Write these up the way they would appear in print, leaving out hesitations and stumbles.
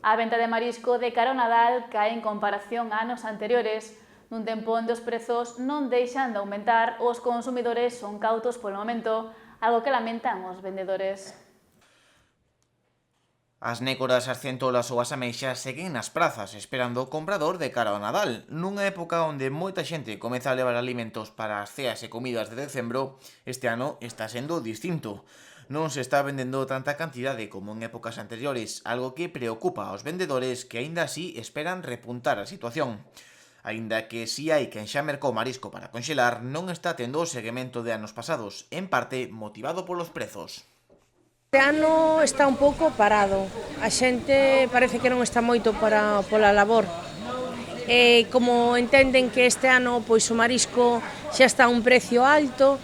A venta de marisco de cara ao Nadal cae en comparación a anos anteriores, nun tempo onde os prezos non deixan de aumentar, os consumidores son cautos polo momento, algo que lamentan os vendedores. As nécoras, as centolas ou as ameixas seguen nas prazas esperando o comprador de cara ao Nadal. Nunha época onde moita xente comeza a levar alimentos para as ceas e comidas de decembro, este ano está sendo distinto. Non se está vendendo tanta cantidade como en épocas anteriores, algo que preocupa aos vendedores que aínda así esperan repuntar a situación. Aínda que si hai quen xa mercou marisco para conxelar, non está tendo o seguimento de anos pasados, en parte motivado polos prezos. Este ano está un pouco parado, a xente parece que non está moito pola labor. Como entenden que este ano pois o marisco xa está a un precio alto,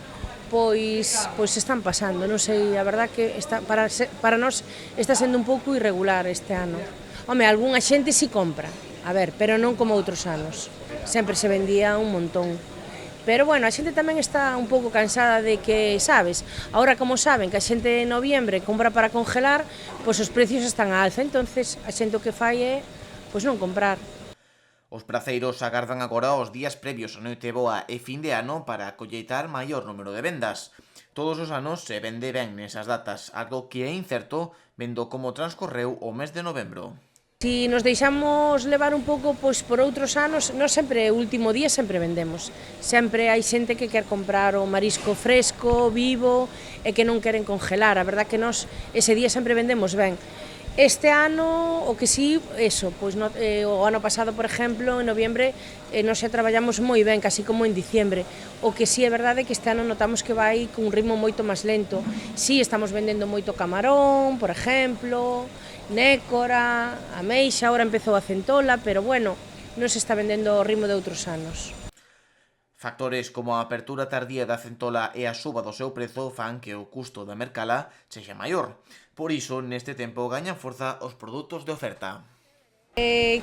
pois están pasando, non sei, a verdad que para nós está sendo un pouco irregular este ano. Home, algunha xente si compra, a ver, pero non como outros anos, sempre se vendía un montón. Pero bueno, a xente tamén está un pouco cansada de que, sabes, agora como saben que a xente en noviembre compra para congelar, pois os precios están a alza, entonces a xente o que fai é pois non comprar. Os praceiros agardan agora os días previos a Noiteboa e fin de ano para colleitar maior número de vendas. Todos os anos se vende ben nesas datas, algo que é incerto vendo como transcorreu o mes de novembro. Si nos deixamos levar un pouco pois por outros anos, nós sempre, o último día sempre vendemos. Sempre hai xente que quer comprar o marisco fresco, vivo, e que non queren congelar. A verdad que nós ese día sempre vendemos ben. Este ano, o que si, eso, pois o ano pasado, por exemplo, en noviembre, nós xa traballamos moi ben, casi como en diciembre. O que si é verdade que este ano notamos que vai cun ritmo moito máis lento. Si, estamos vendendo moito camarón, por exemplo, nécora, ameixa, agora empezou a centola, pero bueno, non se está vendendo ao ritmo de outros anos. Factores como a apertura tardía da centola e a suba do seu prezo fan que o custo da mercala sexa maior. Por iso, neste tempo gañan forza os produtos de oferta.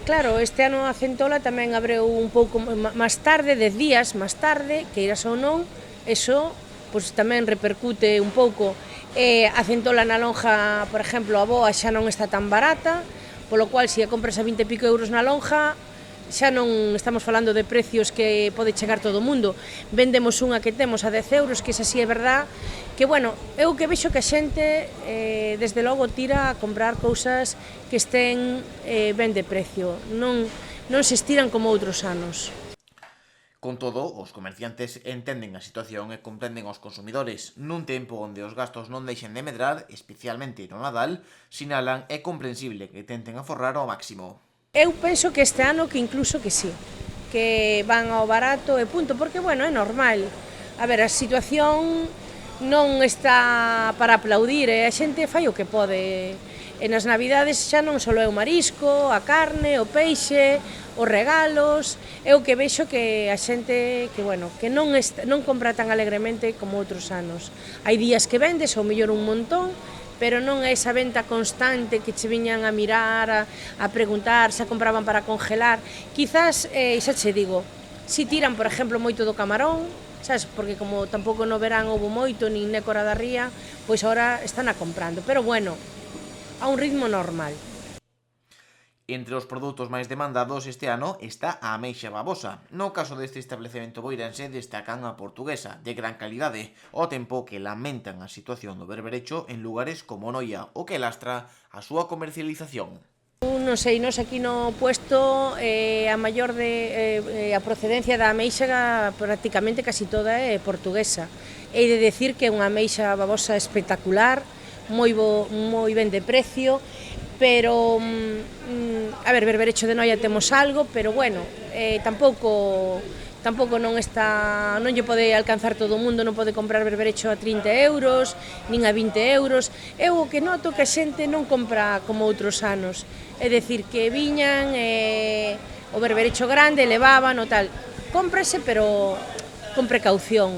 Claro, este ano a centola tamén abreu un pouco máis tarde, 10 días máis tarde, que iras ou non, eso pois tamén repercute un pouco. A centola na lonja, por exemplo, a boa xa non está tan barata, polo cual, se a compras a 20 e pico euros na lonja, xa non estamos falando de precios que pode chegar todo o mundo. Vendemos unha que temos a 10 euros, que esa sí é verdad, que, bueno, eu que vexo que a xente, desde logo, tira a comprar cousas que estén ben de precio, non se estiran como outros anos. Con todo, os comerciantes entenden a situación e comprenden aos consumidores. Nun tempo onde os gastos non deixen de medrar, especialmente no Nadal, sinalan é comprensible que tenten aforrar ao máximo. Eu penso que este ano que incluso que sí, que van ao barato e punto, porque, bueno, é normal. A ver, a situación non está para aplaudir, e a xente fai o que pode. E nas Navidades xa non só é o marisco, a carne, o peixe, os regalos. Eu que vexo que a xente que, bueno, que non compra tan alegremente como outros anos. Hai días que vendes, ou mellor un montón, pero non é esa venta constante que che viñan a mirar, a preguntar se compraban para congelar. Quizás, xa che digo, si tiran, por exemplo, moito do camarón, sabes, porque como tampouco no verán houve moito, nin nécora da ría, pois agora están a comprando, pero bueno, a un ritmo normal. Entre os produtos máis demandados este ano está a ameixa babosa. No caso deste establecemento boirense destacan a portuguesa, de gran calidade, ao tempo que lamentan a situación do berberecho en lugares como Noia, o que lastra a súa comercialización. Non sei, nós aquí no puesto a procedencia da ameixa prácticamente casi toda é portuguesa. Hei de decir que é unha ameixa babosa espectacular, moi ben de precio, pero, a ver, berberecho de Noia temos algo, pero bueno, tampouco non lle pode alcanzar todo o mundo, non pode comprar berberecho a 30 euros, nin a 20 euros. Eu o que noto que a xente non compra como outros anos, é dicir, que viñan o berberecho grande, levaban o tal, cómprase, pero con precaución.